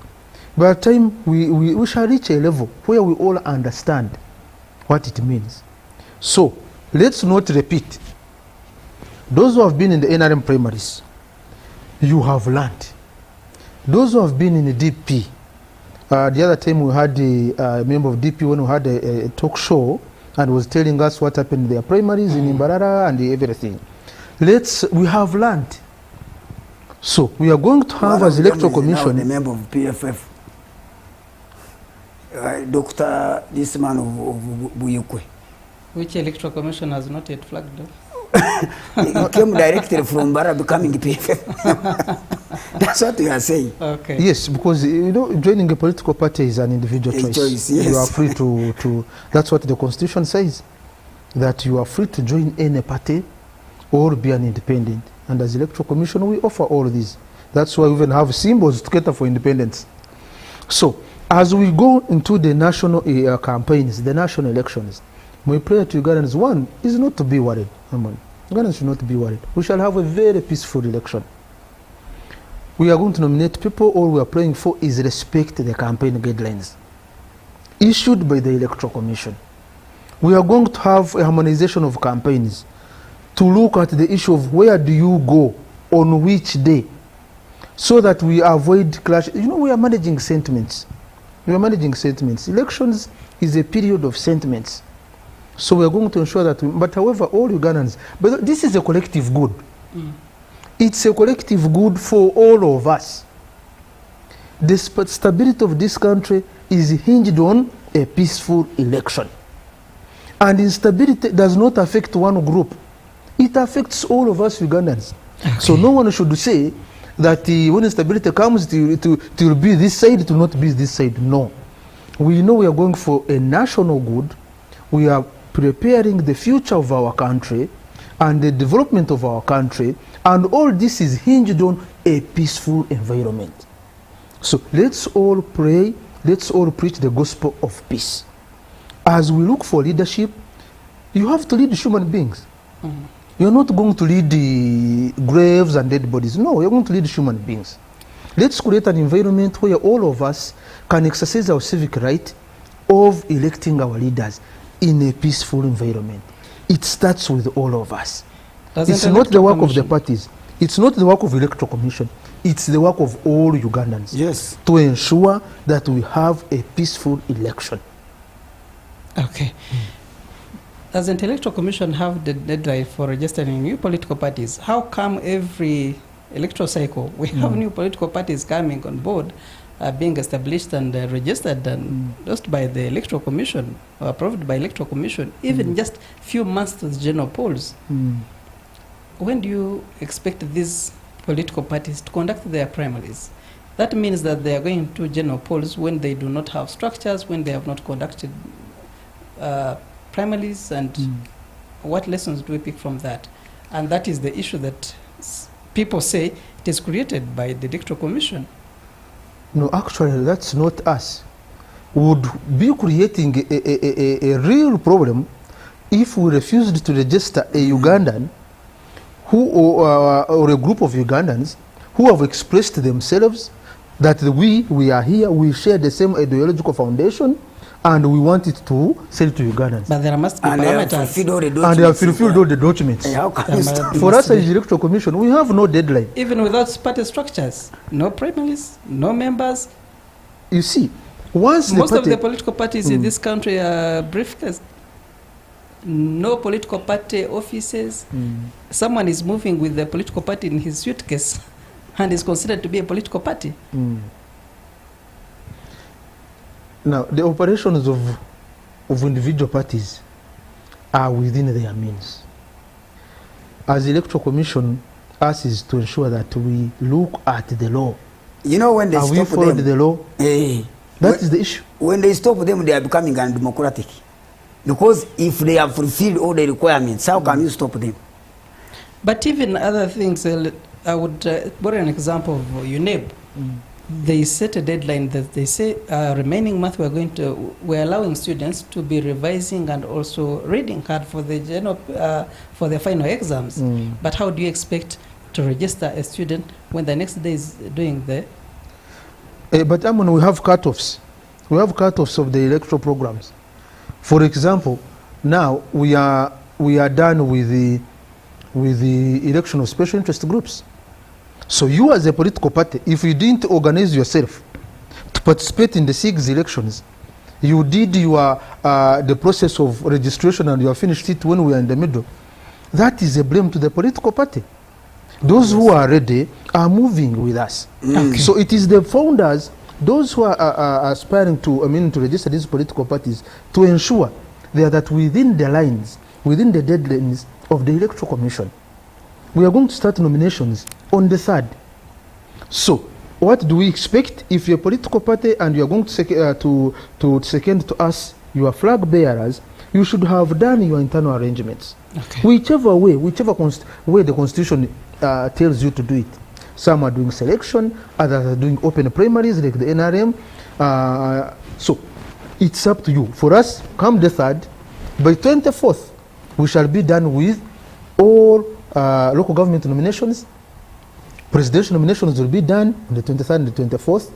S5: By the time we shall reach a level where we all understand what it means. So let's not repeat. Those who have been in the NRM primaries, you have learned. Those who have been in the DP, the other time we had a member of DP when we had a talk show and was telling us what happened in their primaries in Imbarara and everything. We have learned. So we are going to have as Electoral Commission.
S1: The member of PFF, Dr. this man of Buyukwe.
S4: Which Electoral Commission has not yet flagged up?
S1: He came directly from Bara becoming PFF. That's what we are saying.
S4: Okay.
S5: Yes, because joining a political party is an individual choice.
S1: Yes.
S5: You are free to that's what the Constitution says, that you are free to join any party or be an independent. And as Electoral Commission, we offer all these. That's why we even have symbols to cater for independence. So, as we go into the national campaigns, the national elections, my prayer to Ugandans, one, is not to be worried. Ugandans should not be worried. We shall have a very peaceful election. We are going to nominate people. All we are praying for is respect the campaign guidelines issued by the Electoral Commission. We are going to have a harmonization of campaigns to look at the issue of where do you go on which day, so that we avoid clash. We are managing sentiments. Elections is a period of sentiments. So we are going to ensure that, but however, all Ugandans, but this is a collective good. It's a collective good for all of us. The stability of this country is hinged on a peaceful election. And instability does not affect one group. It affects all of us Ugandans.
S4: Okay.
S5: So no one should say that when instability comes, it will be this side, it will not be this side. No. We know we are going for a national good. We are preparing the future of our country and the development of our country. And all this is hinged on a peaceful environment. So let's all pray, let's all preach the gospel of peace. As we look for leadership, you have to lead human beings.
S4: Mm.
S5: You're not going to lead the graves and dead bodies. No, you're going to lead human beings. Let's create an environment where all of us can exercise our civic right of electing our leaders in a peaceful environment. It starts with all of us. It's not the work of the parties. It's not the work of the Electoral Commission. It's the work of all Ugandans.
S1: Yes.
S5: To ensure that we have a peaceful election.
S4: Okay. Does the Electoral Commission have the deadline for registering new political parties? How come every electoral cycle we have new political parties coming on board, being established and registered and endorsed by the Electoral Commission or approved by Electoral Commission, even just few months to the general polls? When do you expect these political parties to conduct their primaries? That means that they are going to general polls when they do not have structures, when they have not conducted primaries, and what lessons do we pick from that? And that is the issue that people say it is created by the Electoral Commission.
S5: No, actually, that's not us. We would be creating a real problem if we refused to register a Ugandan who, or a group of Ugandans who have expressed themselves that we are here, we share the same ideological foundation, and we want it to sell to Ugandans.
S4: But there must be
S1: And
S4: parameters.
S5: And they have fulfilled all the documents.
S1: How can you stop?
S5: For us as the Electoral Commission, we have no deadline.
S4: Even without party structures, no primaries, no members.
S5: You see, once
S4: Most
S5: the
S4: of the
S5: party,
S4: political parties in this country are briefcase. No political party offices. Someone is moving with the political party in his suitcase and is considered to be a political party.
S5: Now, the operations of individual parties are within their means. As the Electoral Commission, us is to ensure that we look at the law.
S1: You know, when they
S5: Have we
S1: stop
S5: followed
S1: them,
S5: the law? That is the issue.
S1: when they stop them, they are becoming undemocratic. Because if they have fulfilled all the requirements, how can you stop them?
S4: But even other things, I would borrow an example of UNEB. They set a deadline that they say remaining month we're allowing students to be revising and also reading hard for the general, for their final exams. But how do you expect to register a student when the next day is doing the?
S5: But we have cutoffs. We have cutoffs of the electoral programs. For example, now we are done with the election of special interest groups. So you as a political party, if you didn't organize yourself to participate in the 6 elections, you did your the process of registration and you have finished it when we are in the middle, that is a blame to the political party. Those who are ready are moving with us. Okay. So it is the founders, those who are aspiring to register these political parties, to ensure that within the lines, within the deadlines of the Electoral Commission. We are going to start nominations on the 3rd. So, what do we expect? If you're a political party and you are going to second to us, your flag bearers, you should have done your internal arrangements. Okay. Whichever way the Constitution tells you to do it. Some are doing selection, others are doing open primaries like the NRM. So, it's up to you. For us, come the 3rd, by 24th, we shall be done with all local government nominations. Presidential nominations will be done on the 23rd and the 24th.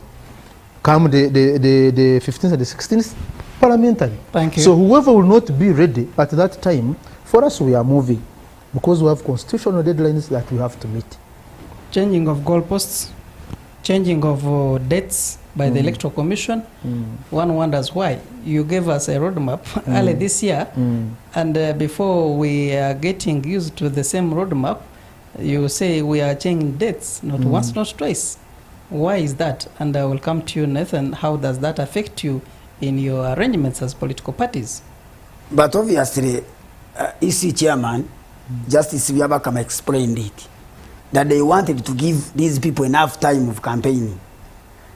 S5: Come the 15th and the 16th, parliamentary.
S4: Thank you.
S5: So whoever will not be ready at that time, for us we are moving because we have constitutional deadlines that we have to meet.
S4: Changing of goalposts, changing of dates by the Electoral Commission. One wonders why. You gave us a roadmap early this year, and before we are getting used to the same roadmap, you say we are changing dates, not once, not twice. Why is that? And I will come to you, Nathan. How does that affect you in your arrangements as political parties?
S1: But obviously, EC chairman, Justice Vyabakama explained it, that they wanted to give these people enough time of campaigning.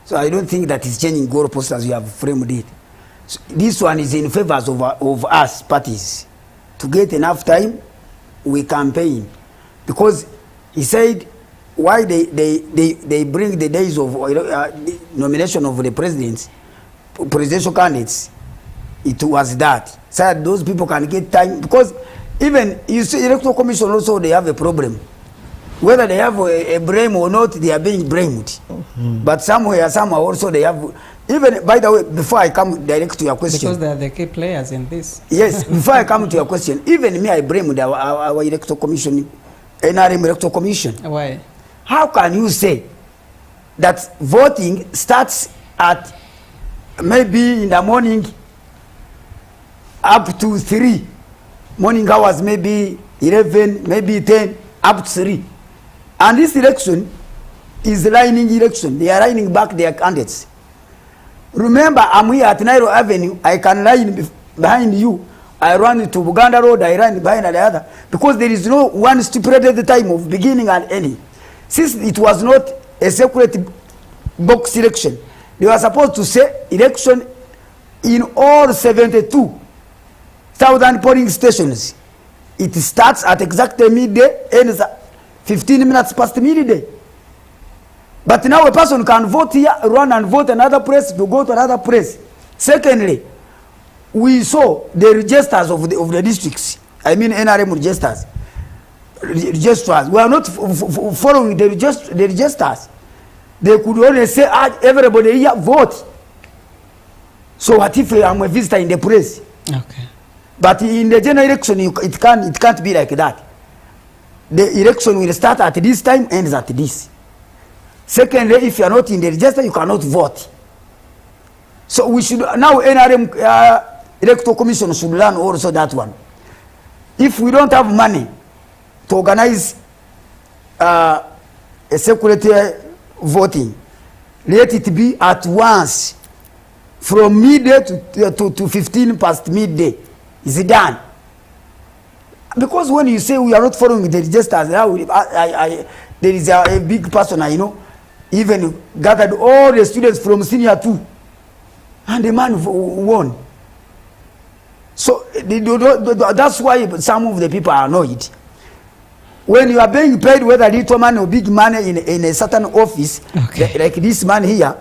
S1: So I don't think that is changing goalposts as you have framed it. So this one is in favor of us parties to get enough time, we campaign. Because he said why they bring the days of the nomination of the presidential candidates, it was that. So that those people can get time, because even you see electoral commission also they have a problem. Whether they have a blame or not, they are being blamed. But somewhere, somehow also they have, even, by the way, before I come direct to your question.
S4: Because they are the key players in this.
S1: Yes, before I come to your question, even me, I blamed our electoral commission, NRM electoral commission.
S4: Why?
S1: How can you say that voting starts at maybe in the morning up to 3, morning hours, maybe 11, maybe 10, up to 3. And this election is lining election. They are lining back their candidates. Remember, I'm here at Nairo Avenue. I can line behind you. I run to Buganda Road. I run behind the other. Because there is no one stipulated time of beginning and ending. Since it was not a separate box election, they were supposed to say election in all 72,000 polling stations. It starts at exactly midday, ends 15 minutes past midday. But now a person can vote here, run and vote another place, to go to another place. Secondly, we saw the registers of the districts. I mean NRM registers. We are not following the registers. They could only say, everybody here vote. So what if I'm a visitor in the place?
S4: Okay.
S1: But in the general election, it can't be like that. The election will start at this time, ends at this. Secondly, if you are not in the register, you cannot vote. So we should now NRM electoral commission should learn also that one. If we don't have money to organize a security voting, let it be at once from midday to 15 past midday. Is it done? Because when you say we are not following the registers, there is a big person I know, even gathered all the students from senior 2, and the man won. So that's why some of the people are annoyed. When you are being paid, whether little money or big money in a certain office,
S4: okay,
S1: like this man here,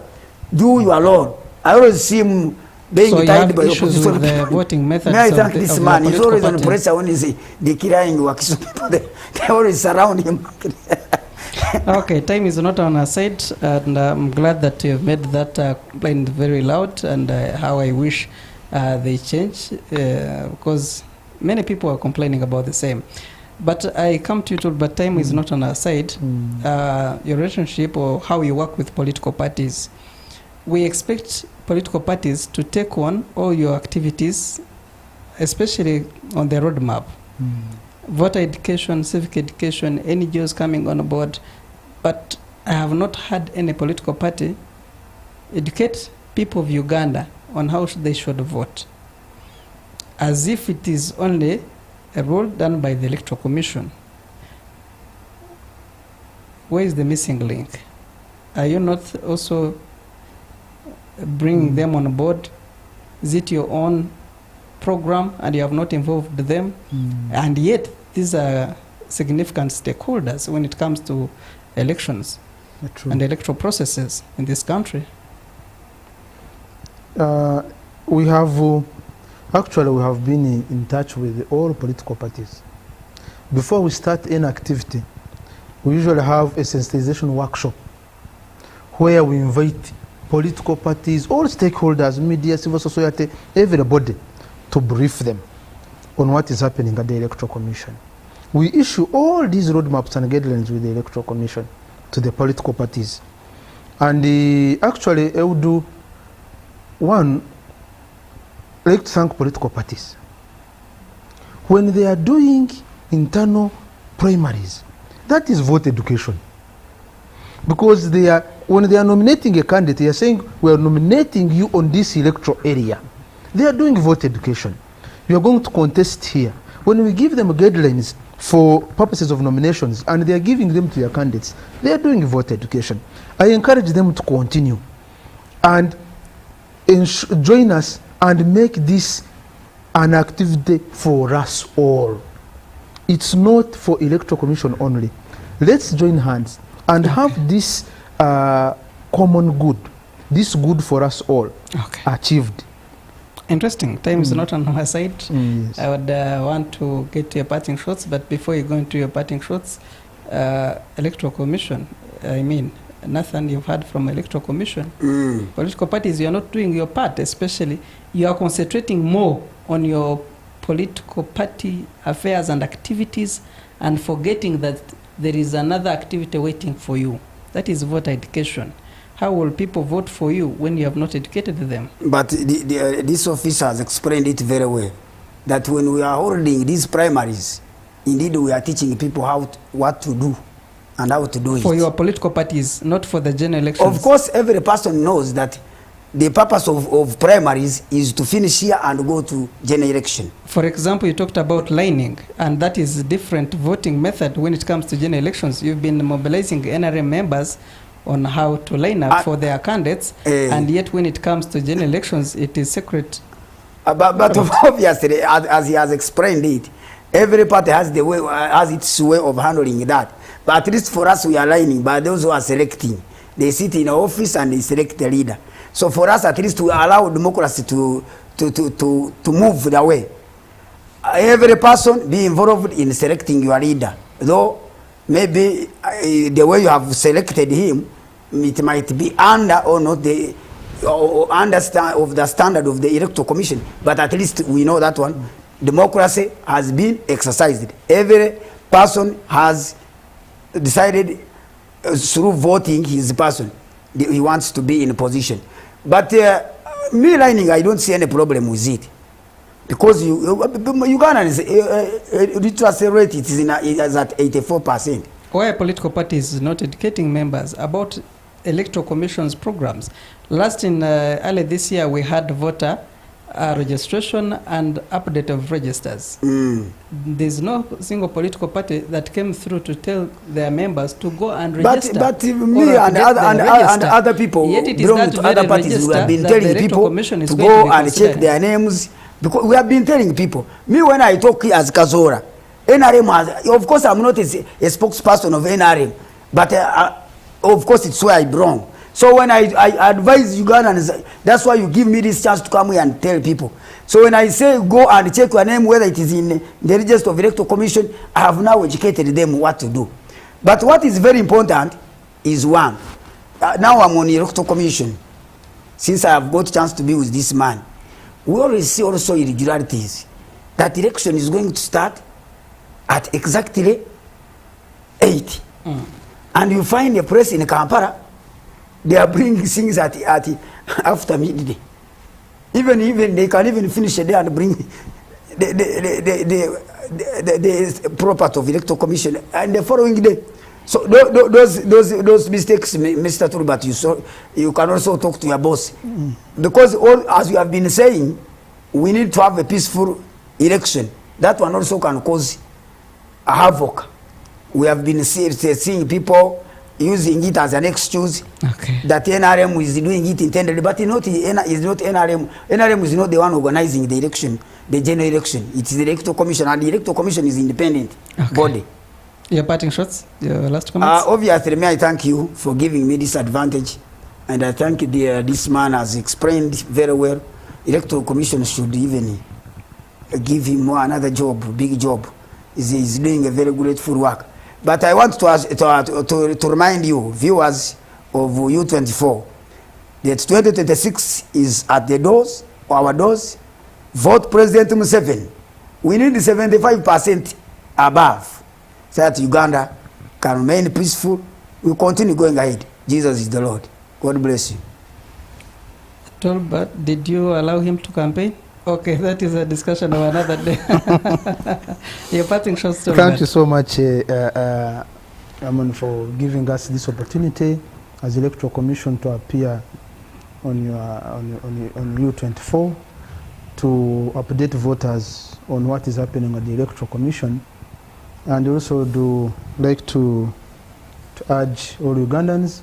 S1: do your alone. I always see him being tied by opposition.
S4: With the voting methods.
S1: May I thank this man? He's always on pressure when he's the killing works. They always surround him.
S4: Okay, time is not on our side, and I'm glad that you have made that point very loud, and how I wish they change, because many people are complaining about the same. But I come to you, but time is not on our side. Your relationship or how you work with political parties. We expect political parties to take on all your activities, especially on the roadmap. Voter education, civic education, NGOs coming on board. But I have not had any political party educate people of Uganda on how they should vote, as if it is only a role done by the Electoral Commission. Where is the missing link? Are you not also bringing them on board? Is it your own program and you have not involved them? And yet these are significant stakeholders when it comes to elections and electoral processes in this country.
S5: We have actually we have been in touch with all political parties. Before we start any activity, we usually have a sensitization workshop where we invite political parties, all stakeholders, media, civil society, everybody, to brief them on what is happening at the Electoral Commission. We issue all these roadmaps and guidelines with the Electoral Commission to the political parties. And actually, I would do one, like to thank political parties. When they are doing internal primaries, that is vote education. Because they are, when they are nominating a candidate, they are saying, we are nominating you on this electoral area. They are doing vote education. you are going to contest here. When we give them guidelines for purposes of nominations and they are giving them to their candidates, they are doing voter education. I encourage them to continue and join us and make this an activity for us all. It's not for electoral commission only. Let's join hands and have this common good, this good for us all, achieved.
S4: Interesting. Time is not on our side.
S5: Yes.
S4: I would want to get to your parting shots, but before you go into your parting shots, Electoral Commission, I mean, Nathan, you've heard from Electoral Commission. Political parties, you are not doing your part, especially you are concentrating more on your political party affairs and activities and forgetting that there is another activity waiting for you. That is voter education. How will people vote for you when you have not educated them? But
S1: this officer has explained it very well, that when we are holding these primaries, indeed we are teaching people what to do and how to do it.
S4: For your political parties, not for the general elections?
S1: Of course, every person knows that the purpose of primaries is to finish here and go to general election.
S4: For example, you talked about lining, and that is a different voting method when it comes to general elections. You've been mobilizing NRM members on how to line up for their candidates, and yet when it comes to general elections, it is secret.
S1: But obviously, as he has explained it, every party has its way of handling that. But at least for us, we are lining by those who are selecting. They sit in office and they select the leader. So for us, at least, we allow democracy to move the way. Every person be involved in selecting your leader. Though maybe the way you have selected him, it might be under or not the of the standard of the Electoral Commission. But at least we know that one. Democracy has been exercised. Every person has decided through voting his person he wants to be in a position. But me lining, I don't see any problem with it, because Uganda's literacy rate is at 84%.
S4: Why a political party is not educating members about Electoral Commission's programs? Last in early this year, we had voter registration and update of registers. There's no single political party that came through to tell their members to go and register. But
S1: me and other people belonging to other parties, we have been telling people to go and check their names, because we have been telling people. Me, when I talk as Kazora, NRM has, of course I'm not a spokesperson of NRM, but of course it's where I belong. So when I advise Ugandans, that's why you give me this chance to come here and tell people. So when I say go and check your name, whether it is in the register of Electoral Commission, I have now educated them what to do. But what is very important is one. Now I'm on the Electoral Commission. Since I have got a chance to be with this man, we always see also irregularities. That election is going to start at exactly 8. And you find a place in Kampala, they are bringing things at after midday. Even they can even finish a day and bring the property of Electoral Commission and the following day. So those mistakes, Mr. Turbat, you can also talk to your boss, because as you have been saying, we need to have a peaceful election. That one also can cause a havoc. We have been seeing people using it as an excuse that NRM is doing it intended, but it's not NRM. NRM is not the one organizing the election, the general election. It is the Electoral Commission, and the Electoral Commission is independent body.
S4: Your parting shots, your last comments?
S1: Obviously, may I thank you for giving me this advantage, and I thank this man has explained very well. Electoral Commission should even give him another job, big job. He's doing a very grateful work. But I want to remind you, viewers of U24, that 2026 is at the doors, our doors. Vote President Museveni. We need 75% above, so that Uganda can remain peaceful. We continue going ahead. Jesus is the Lord. God bless you.
S4: Tolbert, did you allow him to campaign? Okay, that is a discussion of another day. Your parting shots.
S5: Thank you so much, Amon, for giving us this opportunity as Electoral Commission to appear on U24 to update voters on what is happening at the Electoral Commission, and also do like to urge all Ugandans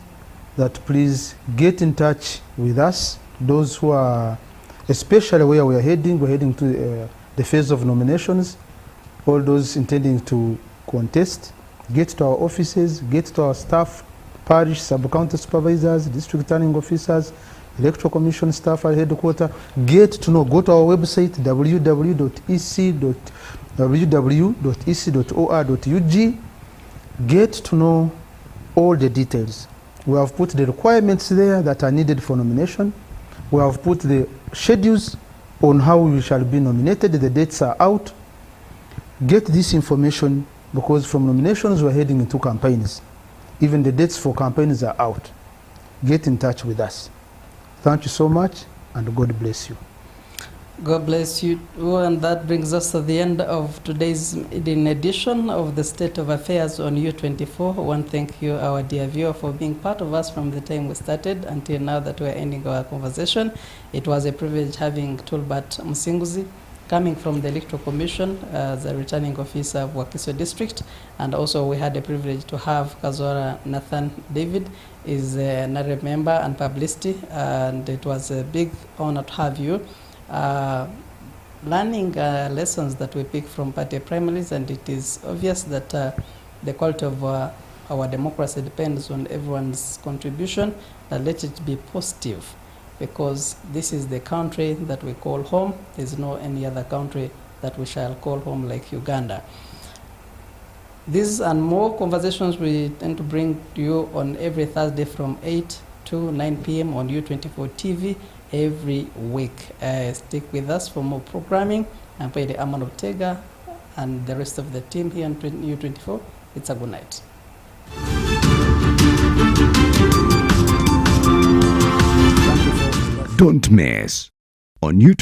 S5: that please get in touch with us, those who are, especially where we're heading to the phase of nominations, all those intending to contest, get to our offices, get to our staff, parish, sub-county supervisors, district returning officers, Electoral Commission staff at headquarters, get to know, go to our website, www.ec.or.ug, get to know all the details. We have put the requirements there that are needed for nomination. We have put the schedules on how we shall be nominated. The dates are out. Get this information, because from nominations we're heading into campaigns. Even the dates for campaigns are out. Get in touch with us. Thank you so much, and God bless you.
S4: God bless you. And that brings us to the end of today's edition of the State of Affairs on U24. I want to thank you, our dear viewer, for being part of us from the time we started until now that we're ending our conversation. It was a privilege having Tulbat Msinguzi coming from the Electoral Commission as a returning officer of Wakiso District. And also we had the privilege to have Kazora Nathan David, is a NAREB member and publicity, and it was a big honor to have you. Learning lessons that we pick from party primaries, and it is obvious that the quality of our democracy depends on everyone's contribution. Let it be positive, because this is the country that we call home. There's no any other country that we shall call home like Uganda. These and more conversations we tend to bring to you on every Thursday from 8 to 9 p.m. on U24 TV every week. Stick with us for more programming. I'm Paide Aman Ortega and the rest of the team here on U24. It's a good night.
S6: Don't miss on YouTube.